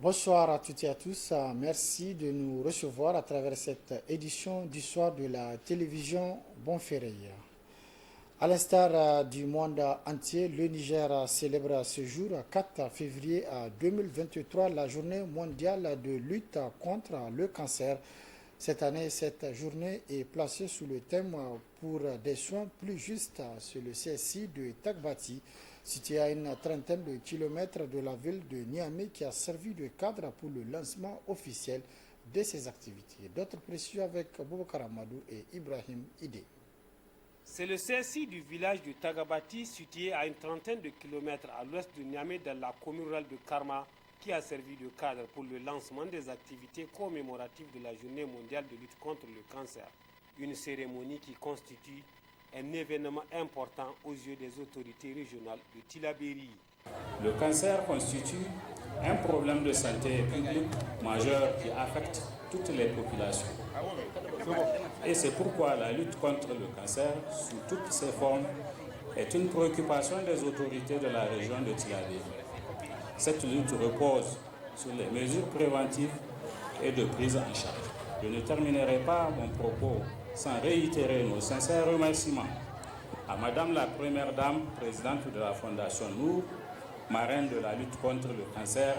Bonsoir à toutes et à tous. Merci de nous recevoir à travers cette édition du soir de la télévision Bonferré. À l'instar du monde entier, le Niger célèbre ce jour, 4 février 2023, la journée mondiale de lutte contre le cancer. Cette année, cette journée est placée sous le thème pour des soins plus justes sur le CSI de Tagbati, situé à une trentaine de kilomètres de la ville de Niamey, qui a servi de cadre pour le lancement officiel de ces activités. D'autres précieux avec Boubacar Amadou et Ibrahim Ide. C'est le CSI du village de Tagabati, situé à une trentaine de kilomètres à l'ouest de Niamey, dans la commune rurale de Karma, qui a servi de cadre pour le lancement des activités commémoratives de la Journée mondiale de lutte contre le cancer. Une cérémonie qui constitue un événement important aux yeux des autorités régionales de Tillabéri. Le cancer constitue un problème de santé publique majeur qui affecte toutes les populations. Et c'est pourquoi la lutte contre le cancer, sous toutes ses formes, est une préoccupation des autorités de la région de Tillabéri. Cette lutte repose sur les mesures préventives et de prise en charge. Je ne terminerai pas mon propos sans réitérer nos sincères remerciements à Madame la Première Dame, présidente de la Fondation Nour, marraine de la lutte contre le cancer,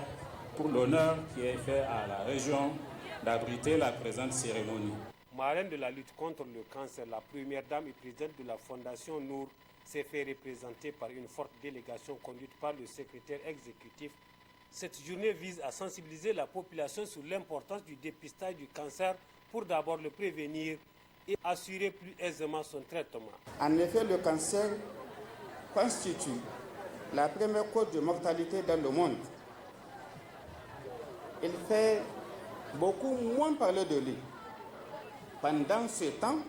pour l'honneur qui est fait à la région d'abriter la présente cérémonie. Marraine de la lutte contre le cancer, la Première Dame et présidente de la Fondation Nour s'est fait représenter par une forte délégation conduite par le secrétaire exécutif. Cette journée vise à sensibiliser la population sur l'importance du dépistage du cancer pour d'abord le prévenir et assurer plus aisément son traitement. En effet, le cancer constitue la première cause de mortalité dans le monde. Il fait beaucoup moins parler de lui. Pendant ce temps,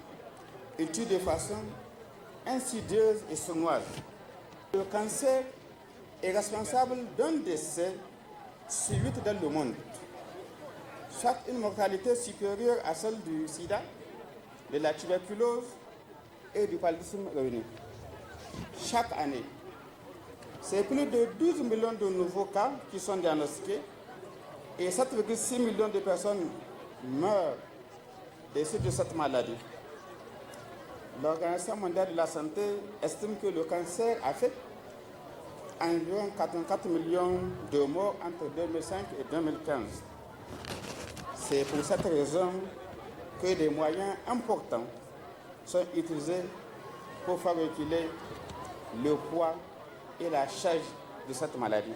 il tue de façon insidieuse et sournoise. Le cancer est responsable d'un décès sur 8 dans le monde, soit une mortalité supérieure à celle du sida, de la tuberculose et du paludisme réunis. Chaque année, c'est plus de 12 millions de nouveaux cas qui sont diagnostiqués et 7,6 millions de personnes meurent des suites de cette maladie. L'Organisation mondiale de la santé estime que le cancer a fait environ 84 millions de morts entre 2005 et 2015. C'est pour cette raison que des moyens importants sont utilisés pour faire reculer le poids et la charge de cette maladie.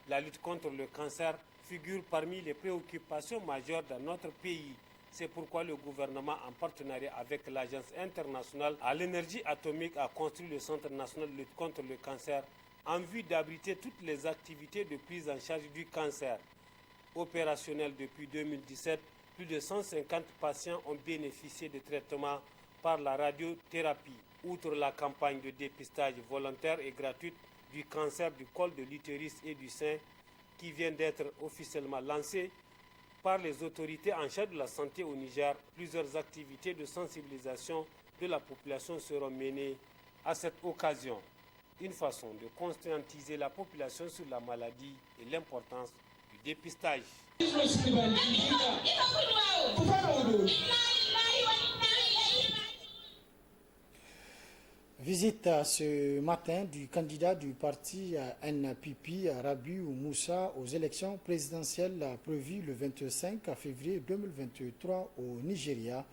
La lutte contre le cancer figure parmi les préoccupations majeures dans notre pays. C'est pourquoi le gouvernement, en partenariat avec l'Agence internationale à l'énergie atomique, a construit le Centre national de lutte contre le cancer en vue d'abriter toutes les activités de prise en charge du cancer. Opérationnel depuis 2017, plus de 150 patients ont bénéficié de traitements par la radiothérapie. Outre la campagne de dépistage volontaire et gratuite du cancer du col de l'utérus et du sein qui vient d'être officiellement lancée par les autorités en charge de la santé au Niger, plusieurs activités de sensibilisation de la population seront menées à cette occasion. Une façon de conscientiser la population sur la maladie et l'importance du dépistage. Visite ce matin du candidat du parti NPP, Rabiou Moussa, aux élections présidentielles prévues le 25 février 2023 au Nigeria.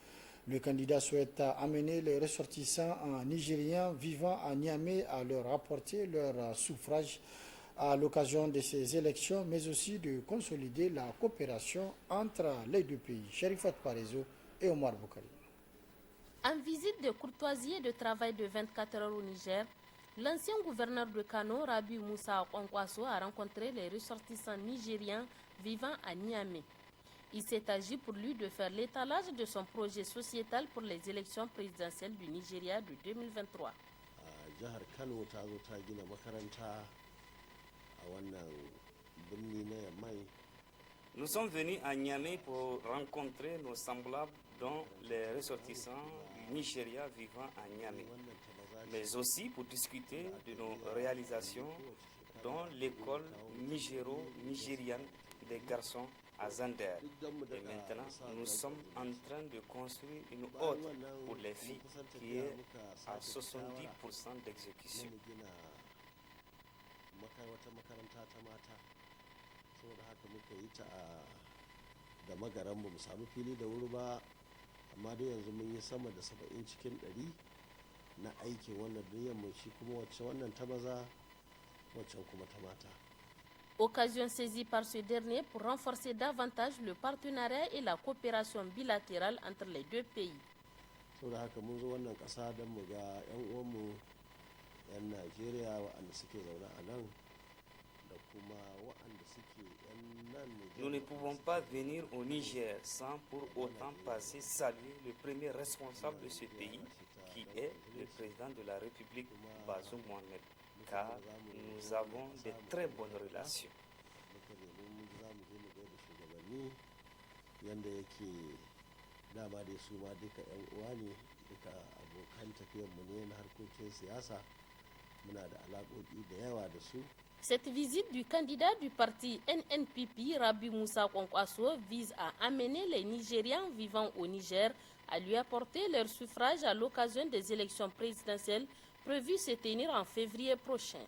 Le candidat souhaite amener les ressortissants nigériens vivant à Niamey à leur apporter leur suffrage à l'occasion de ces élections, mais aussi de consolider la coopération entre les deux pays. Sherifat Parezo et Omar Boukari. En visite de courtoisie et de travail de 24 heures au Niger, l'ancien gouverneur de Kano, Rabi Moussa Kwankwaso, a rencontré les ressortissants nigériens vivant à Niamey. Il s'est agi pour lui de faire l'étalage de son projet sociétal pour les élections présidentielles du Nigeria de 2023. Nous sommes venus à Niamey pour rencontrer nos semblables, dont les ressortissants du Nigeria vivant à Niamey, mais aussi pour discuter de nos réalisations, dont l'école nigéro-nigériane des garçons à Zander. Et maintenant, nous sommes en train de construire une autre pour les filles qui est à 70% d'exécution. Occasion saisie par ce dernier pour renforcer davantage le partenariat et la coopération bilatérale entre les deux pays. Nous ne pouvons pas venir au Niger sans pour autant passer saluer le premier responsable de ce pays, qui est le président de la République, Bazoum Mohamed, car nous avons de très bonnes relations. Cette visite du candidat du parti NNPP, Rabi Moussa Kwankwaso, vise à amener les Nigérians vivant au Niger à lui apporter leur suffrage à l'occasion des élections présidentielles prévues se tenir en février prochain.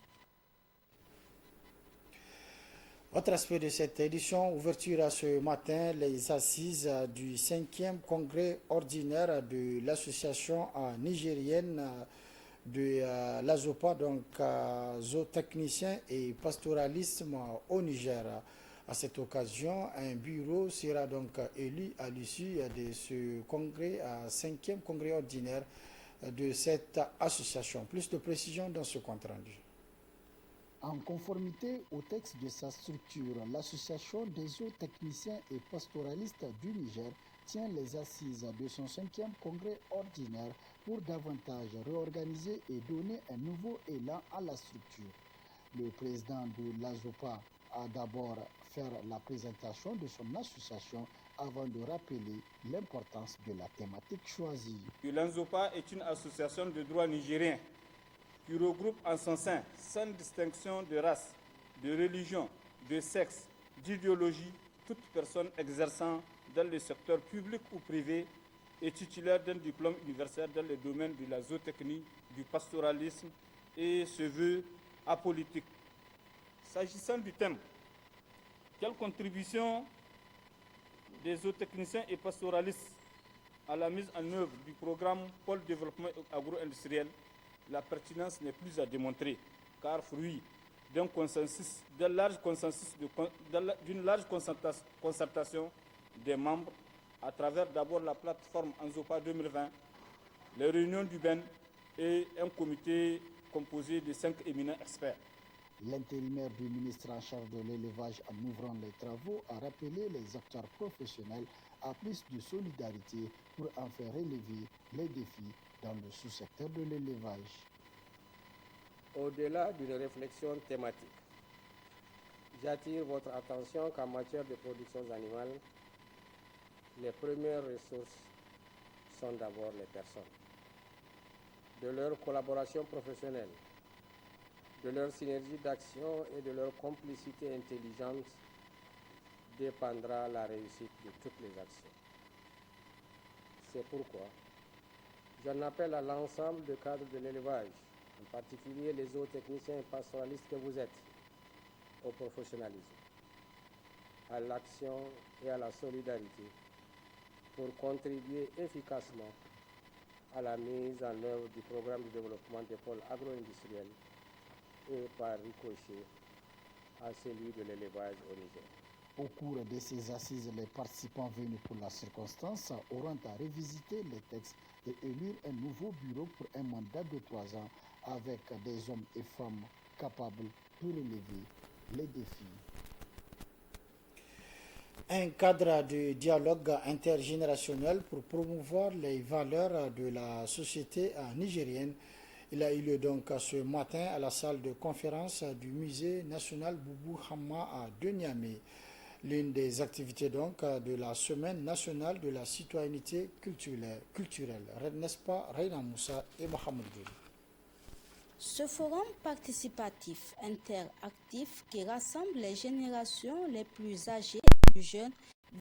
Autre aspect de cette édition, ouverture à ce matin les assises du 5e congrès ordinaire de l'association nigérienne de l'AZOPA, donc zootechnicien et pastoralisme au Niger. À cette occasion, un bureau sera donc élu à l'issue de ce congrès, 5e congrès ordinaire de cette association. Plus de précisions dans ce compte rendu. En conformité au texte de sa structure, l'association des zootechniciens et pastoralistes du Niger tient les assises de son 5e congrès ordinaire pour davantage réorganiser et donner un nouveau élan à la structure. Le président de l'AZOPA a d'abord fait la présentation de son association avant de rappeler l'importance de la thématique choisie. L'AZOPA est une association de droit nigérien qui regroupe en son sein, sans distinction de race, de religion, de sexe, d'idéologie, toute personne exerçant dans le secteur public ou privé et titulaire d'un diplôme universitaire dans le domaine de la zootechnie, du pastoralisme et se veut apolitique. S'agissant du thème, quelle contribution des zootechniciens et pastoralistes à la mise en œuvre du programme Pôle développement agro-industriel, la pertinence n'est plus à démontrer, car fruit d'une large concertation des membres à travers d'abord la plateforme ANZOPA 2020, les réunions du BEN et un comité composé de 5 éminents experts. L'intérimaire du ministre en charge de l'élevage, en ouvrant les travaux, a rappelé les acteurs professionnels à plus de solidarité pour en faire relever les défis dans le sous-secteur de l'élevage. Au-delà d'une réflexion thématique, j'attire votre attention qu'en matière de production animale, les premières ressources sont d'abord les personnes. De leur collaboration professionnelle, de leur synergie d'action et de leur complicité intelligente dépendra la réussite de toutes les actions. C'est pourquoi j'en appelle à l'ensemble des cadres de l'élevage, en particulier les zootechniciens et pastoralistes que vous êtes, au professionnalisme, à l'action et à la solidarité pour contribuer efficacement à la mise en œuvre du programme de développement des pôles agro-industriels et par ricochet à celui de l'élevage au Niger. Au cours de ces assises, les participants venus pour la circonstance auront à revisiter les textes et élire un nouveau bureau pour un mandat de 3 ans avec des hommes et femmes capables de relever les défis. Un cadre de dialogue intergénérationnel pour promouvoir les valeurs de la société nigérienne. Il a eu lieu donc ce matin à la salle de conférence du musée national Boubou Hamma de Niamey. L'une des activités donc de la semaine nationale de la citoyenneté culturelle. N'est-ce pas, Reina Moussa et Mohamed Douli? Ce forum participatif interactif qui rassemble les générations les plus âgées et les plus jeunes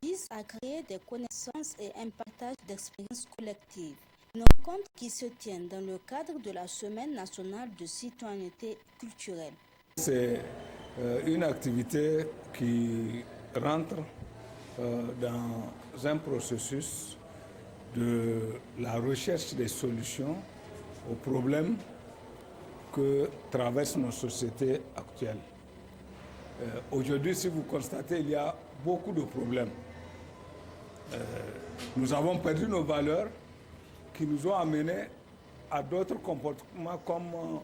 vise à créer des connaissances et un partage d'expériences collectives. Une rencontre qui se tient dans le cadre de la Semaine nationale de citoyenneté culturelle. C'est une activité qui rentre dans un processus de la recherche des solutions aux problèmes que traversent nos sociétés actuelles. Aujourd'hui, si vous constatez, il y a beaucoup de problèmes. Nous avons perdu nos valeurs qui nous ont amenés à d'autres comportements comme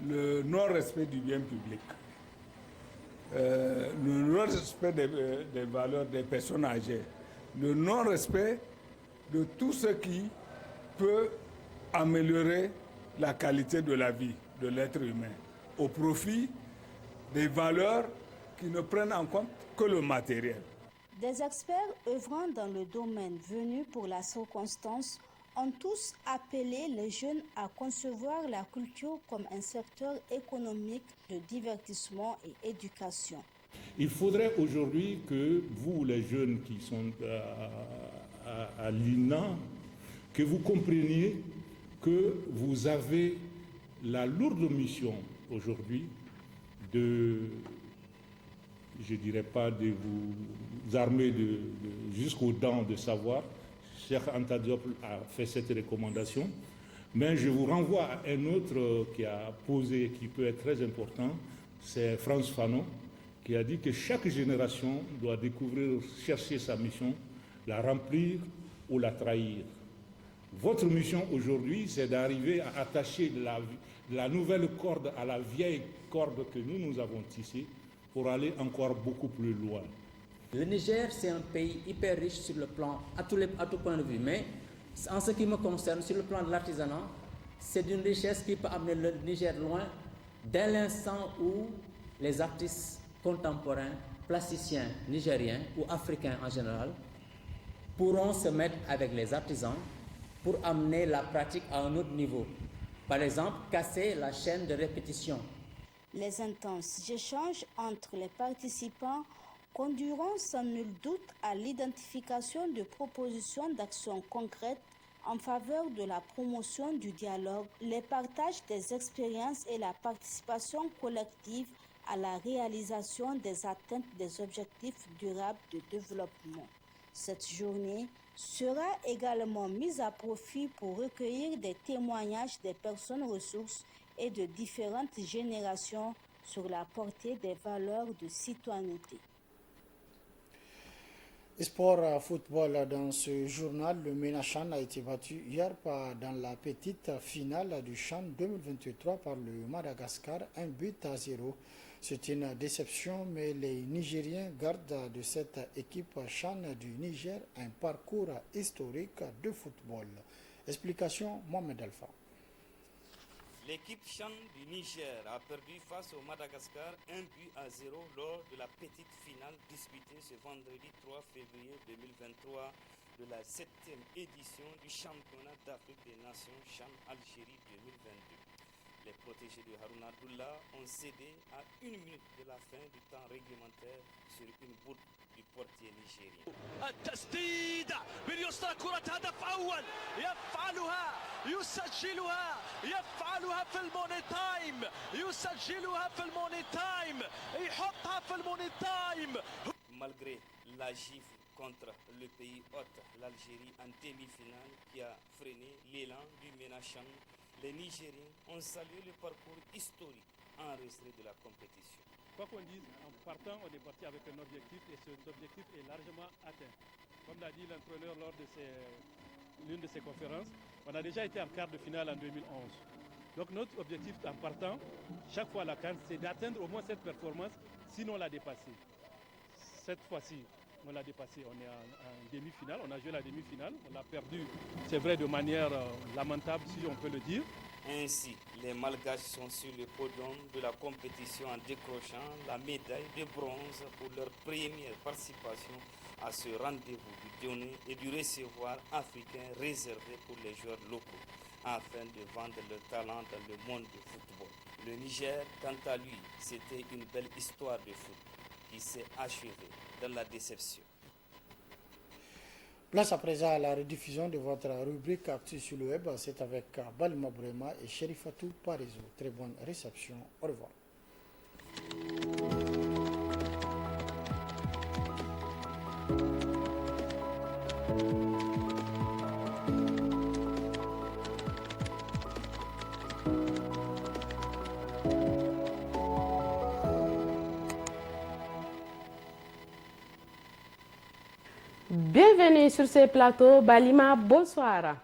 le non-respect du bien public, le non-respect des valeurs des personnes âgées, le non-respect de tout ce qui peut améliorer la qualité de la vie de l'être humain au profit des valeurs qui ne prennent en compte que le matériel. Des experts œuvrant dans le domaine venus pour la circonstance ont tous appelé les jeunes à concevoir la culture comme un secteur économique de divertissement et éducation. Il faudrait aujourd'hui que vous, les jeunes qui sont à l'INA, que vous compreniez que vous avez la lourde mission aujourd'hui de, je ne dirais pas de vous armer jusqu'aux dents de savoir. Cheikh Anta Diop a fait cette recommandation, mais je vous renvoie à un autre qui a posé, qui peut être très important, c'est Frantz Fanon, qui a dit que chaque génération doit découvrir, chercher sa mission, la remplir ou la trahir. Votre mission aujourd'hui, c'est d'arriver à attacher la nouvelle corde à la vieille corde que nous avons tissée pour aller encore beaucoup plus loin. Le Niger, c'est un pays hyper riche sur le plan, à tout point de vue, mais en ce qui me concerne, sur le plan de l'artisanat, c'est une richesse qui peut amener le Niger loin dès l'instant où les artistes contemporains, plasticiens nigériens ou africains en général, pourront se mettre avec les artisans pour amener la pratique à un autre niveau. Par exemple, casser la chaîne de répétition. Les intenses échanges entre les participants conduiront sans nul doute à l'identification de propositions d'actions concrètes en faveur de la promotion du dialogue, le partage des expériences et la participation collective à la réalisation des atteintes des objectifs durables de développement. Cette journée sera également mise à profit pour recueillir des témoignages des personnes ressources et de différentes générations sur la portée des valeurs de citoyenneté. Sport football dans ce journal, le MENA CHAN a été battu hier dans la petite finale du CHAN 2023 par le Madagascar, 1-0. C'est une déception, mais les Nigériens gardent de cette équipe CHAN du Niger un parcours historique de football. Explication Mohamed Alpha. L'équipe CHAN du Niger a perdu face au Madagascar 1-0 lors de la petite finale disputée ce vendredi 3 février 2023 de la 7e édition du championnat d'Afrique des Nations CHAN Algérie 2022. Les protégés de Harouna Abdullah ont cédé à 1 minute de la fin du temps réglementaire sur une bourde du portier nigérien. التسديد باليسرى كرة هدف أول يفعلها في الموني تايم يسجلها في الموني تايم يحطها في الموني تايم. Malgré la gifle contre le pays hôte, l'Algérie en demi-finale qui a freiné l'élan du MENA CHAN, les Nigériens ont salué le parcours historique enregistré de la compétition. Quoi qu'on dise, en partant, on est parti avec un objectif et cet objectif est largement atteint. Comme l'a dit l'entraîneur lors de l'une de ses conférences, on a déjà été en quart de finale en 2011. Donc notre objectif en partant, chaque fois à la CAN, c'est d'atteindre au moins cette performance, sinon la dépasser. Cette fois-ci, on l'a dépassé, on est en demi-finale, on a joué la demi-finale, on l'a perdu, c'est vrai, de manière lamentable, si on peut le dire. Ainsi, les Malgaches sont sur le podium de la compétition en décrochant la médaille de bronze pour leur première participation à ce rendez-vous du donner et du recevoir africain réservé pour les joueurs locaux afin de vendre leur talent dans le monde du football. Le Niger, quant à lui, c'était une belle histoire de foot qui s'est achevée dans la déception. Place à présent à la rediffusion de votre rubrique Actu sur le web. C'est avec Balima Bourema et Cherifatou Parizo. Très bonne réception. Au revoir. Bienvenue sur ce plateau. Balima, bonsoir.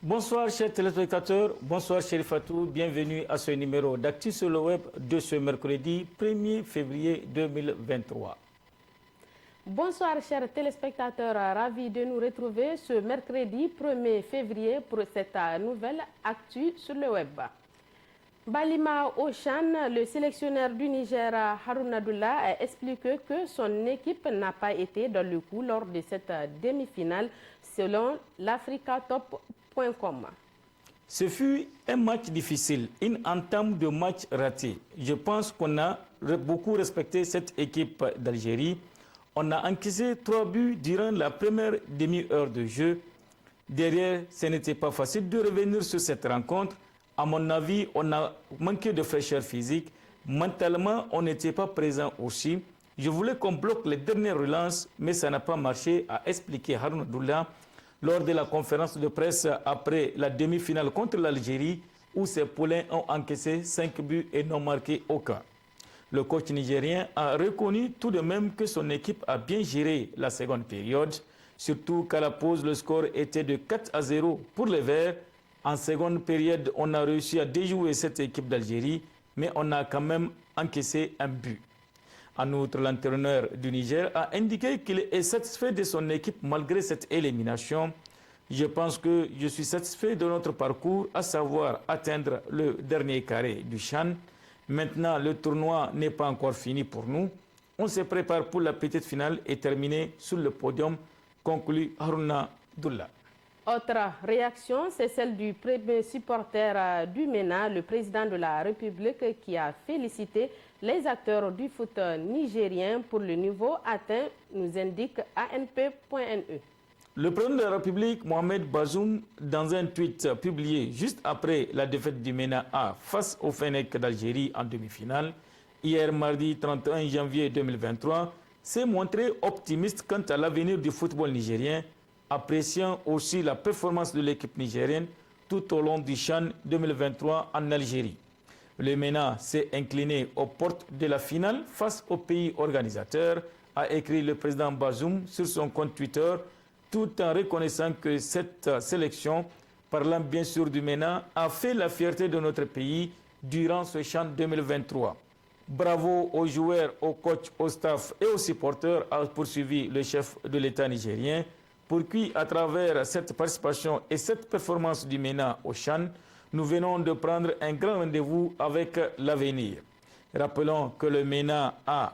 Bonsoir chers téléspectateurs, bonsoir Cherifatou, bienvenue à ce numéro d'Actu sur le web de ce mercredi 1er février 2023. Bonsoir chers téléspectateurs, ravis de nous retrouver ce mercredi 1er février pour cette nouvelle Actu sur le web. Balima Ochan, le sélectionneur du Niger, Harouna Abdullah, a expliqué que son équipe n'a pas été dans le coup lors de cette demi-finale selon l'AfricaTop.com. Ce fut un match difficile, une entame de match raté. Je pense qu'on a beaucoup respecté cette équipe d'Algérie. On a encaissé 3 buts durant la première demi-heure de jeu. Derrière, ce n'était pas facile de revenir sur cette rencontre. À mon avis, on a manqué de fraîcheur physique. Mentalement, on n'était pas présent aussi. Je voulais qu'on bloque les dernières relances, mais ça n'a pas marché, a expliqué Harouna Abdullah lors de la conférence de presse après la demi-finale contre l'Algérie, où ses poulains ont encaissé 5 buts et n'ont marqué aucun. Le coach nigérien a reconnu tout de même que son équipe a bien géré la seconde période, surtout qu'à la pause, le score était de 4-0 pour les Verts. En seconde période, on a réussi à déjouer cette équipe d'Algérie, mais on a quand même encaissé un but. En outre, l'entraîneur du Niger a indiqué qu'il est satisfait de son équipe malgré cette élimination. Je pense que je suis satisfait de notre parcours, à savoir atteindre le dernier carré du CHAN. Maintenant, le tournoi n'est pas encore fini pour nous. On se prépare pour la petite finale et terminer sur le podium, conclut Harouna Abdullah. Autre réaction, c'est celle du premier supporter du MENA, le président de la République, qui a félicité les acteurs du foot nigérien pour le niveau atteint, nous indique ANP.NE. Le président de la République, Mohamed Bazoum, dans un tweet publié juste après la défaite du MENA A face au Fennec d'Algérie en demi-finale, hier mardi 31 janvier 2023, s'est montré optimiste quant à l'avenir du football nigérien, appréciant aussi la performance de l'équipe nigérienne tout au long du CHAN 2023 en Algérie. Le MENA s'est incliné aux portes de la finale face au pays organisateur, a écrit le président Bazoum sur son compte Twitter, tout en reconnaissant que cette sélection, parlant bien sûr du MENA, a fait la fierté de notre pays durant ce CHAN 2023. Bravo aux joueurs, aux coachs, au staff et aux supporters, a poursuivi le chef de l'État nigérien, pour qui, à travers cette participation et cette performance du MENA au CHAN, nous venons de prendre un grand rendez-vous avec l'avenir. Rappelons que le MENA A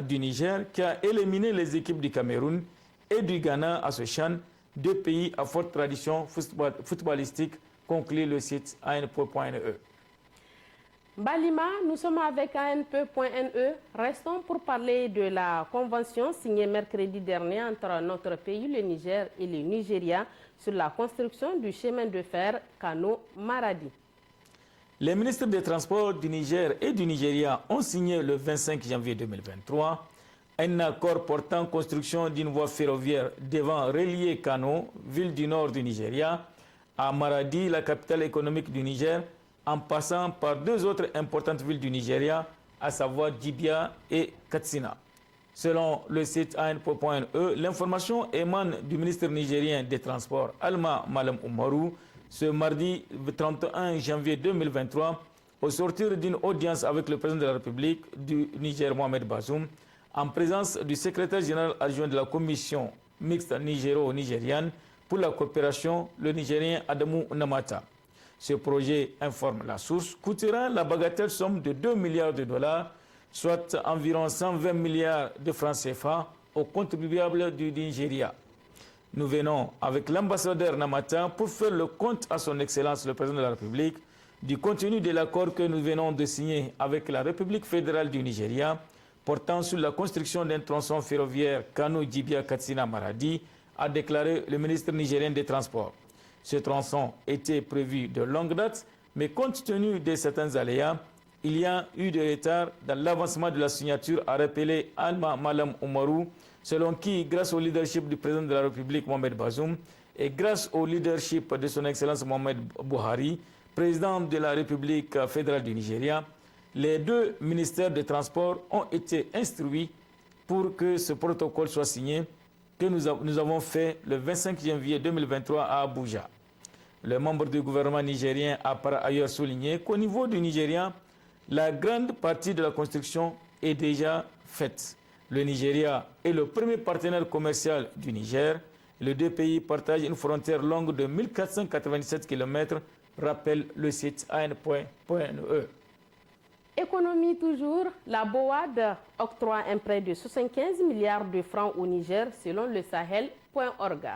du Niger, qui a éliminé les équipes du Cameroun et du Ghana à ce CHAN, 2 pays à forte tradition footballistique, conclut le site ANP.NE. Balima, nous sommes avec ANP.NE. Restons pour parler de la convention signée mercredi dernier entre notre pays, le Niger, et le Nigeria sur la construction du chemin de fer Kano-Maradi. Les ministres des Transports du Niger et du Nigeria ont signé le 25 janvier 2023 un accord portant construction d'une voie ferroviaire devant relier Kano, ville du nord du Nigeria, à Maradi, la capitale économique du Niger, en passant par 2 autres importantes villes du Nigeria, à savoir Djibia et Katsina. Selon le site ANP.NE, l'information émane du ministre nigérien des Transports, Alma Malam Oumarou, ce mardi 31 janvier 2023, au sortir d'une audience avec le président de la République du Niger, Mohamed Bazoum, en présence du secrétaire général adjoint de la commission mixte nigéro-nigériane pour la coopération, le Nigérien Adamou Namata. Ce projet, informe la source, coûtera la bagatelle somme de 2 milliards de dollars, soit environ 120 milliards de francs CFA aux contribuables du Nigeria. Nous venons avec l'ambassadeur Namata pour faire le compte à son Excellence le Président de la République du contenu de l'accord que nous venons de signer avec la République fédérale du Nigeria portant sur la construction d'un tronçon ferroviaire Kano-Djibia-Katsina-Maradi, a déclaré le ministre nigérien des Transports. Ce tronçon était prévu de longue date, mais compte tenu de certains aléas, il y a eu des retards dans l'avancement de la signature, a rappelé Alma Malam Oumarou, selon qui, grâce au leadership du président de la République Mohamed Bazoum et grâce au leadership de son Excellence Mohamed Buhari, président de la République fédérale du Nigeria, les deux ministères des Transports ont été instruits pour que ce protocole soit signé, que nous avons fait le 25 janvier 2023 à Abuja. Le membre du gouvernement nigérien a par ailleurs souligné qu'au niveau du Nigeria, la grande partie de la construction est déjà faite. Le Nigeria est le premier partenaire commercial du Niger. Les deux pays partagent une frontière longue de 1497 km, rappelle le site an.ne. Économie toujours, la BOAD octroie un prêt de 75 milliards de francs au Niger selon le Sahel.org.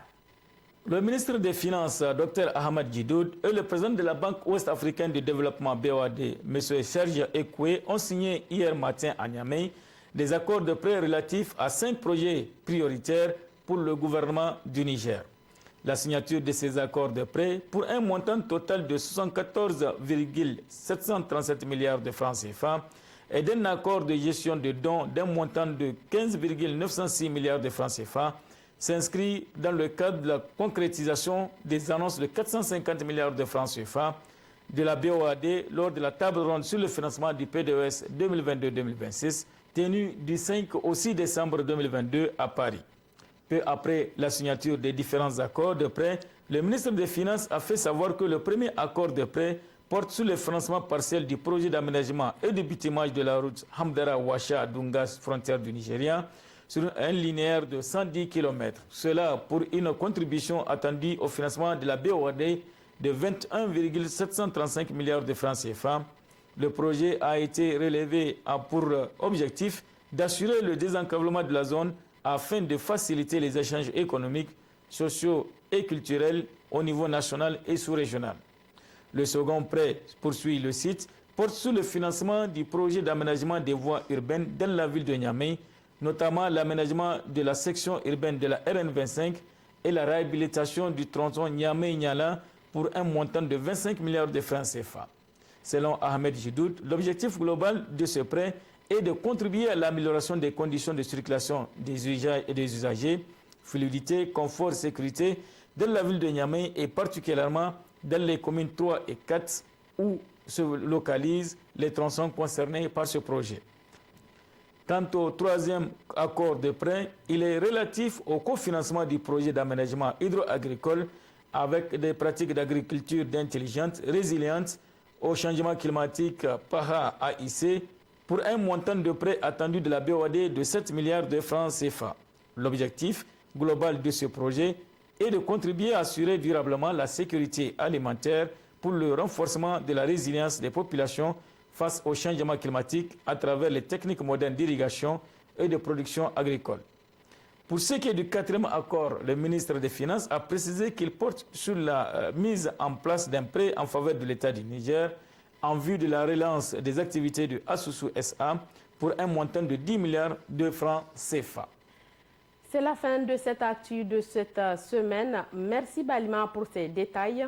Le ministre des Finances, Dr Ahmad Djidoud, et le président de la Banque ouest-africaine de développement BOAD, M. Serge Ekwe, ont signé hier matin à Niamey des accords de prêt relatifs à 5 projets prioritaires pour le gouvernement du Niger. La signature de ces accords de prêt pour un montant total de 74,737 milliards de francs CFA et d'un accord de gestion de dons d'un montant de 15,906 milliards de francs CFA s'inscrit dans le cadre de la concrétisation des annonces de 450 milliards de francs CFA de la BOAD lors de la table ronde sur le financement du PDES 2022-2026 tenue du 5 au 6 décembre 2022 à Paris. Peu après la signature des différents accords de prêt, le ministre des Finances a fait savoir que le premier accord de prêt porte sur le financement partiel du projet d'aménagement et de bitumage de la route Hamdara-Ouacha-Dungas, frontière du Nigeria, sur un linéaire de 110 km. Cela pour une contribution attendue au financement de la BOAD de 21,735 milliards de francs CFA. Le projet a été relevé pour objectif d'assurer le désenclavement de la zone afin de faciliter les échanges économiques, sociaux et culturels au niveau national et sous-régional. Le second prêt, poursuit le site, porte sur le financement du projet d'aménagement des voies urbaines dans la ville de Niamey, notamment l'aménagement de la section urbaine de la RN25 et la réhabilitation du tronçon Niamey-Niala pour un montant de 25 milliards de francs CFA. Selon Ahmed Djidoud, l'objectif global de ce prêt est de contribuer à l'amélioration des conditions de circulation des usagers, fluidité, confort, sécurité dans la ville de Niamey et particulièrement dans les communes 3 et 4 où se localisent les tronçons concernés par ce projet. Quant au troisième accord de prêt, il est relatif au cofinancement du projet d'aménagement hydro-agricole avec des pratiques d'agriculture intelligente, résiliente au changement climatique PAHA-AIC pour un montant de prêt attendu de la BOAD de 7 milliards de francs CFA. L'objectif global de ce projet est de contribuer à assurer durablement la sécurité alimentaire pour le renforcement de la résilience des populations face au changement climatique à travers les techniques modernes d'irrigation et de production agricole. Pour ce qui est du quatrième accord, le ministre des Finances a précisé qu'il porte sur la mise en place d'un prêt en faveur de l'État du Niger en vue de la relance des activités de Asusu SA pour un montant de 10 milliards de francs CFA. C'est la fin de cette actu de cette semaine. Merci Balima pour ces détails.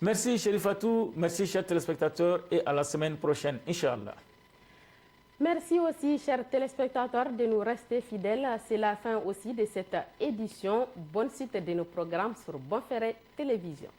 Merci Chérifatou, merci chers téléspectateurs et à la semaine prochaine, Inch'Allah. Merci aussi chers téléspectateurs de nous rester fidèles. C'est la fin aussi de cette édition. Bonne suite de nos programmes sur Bonferré Télévision.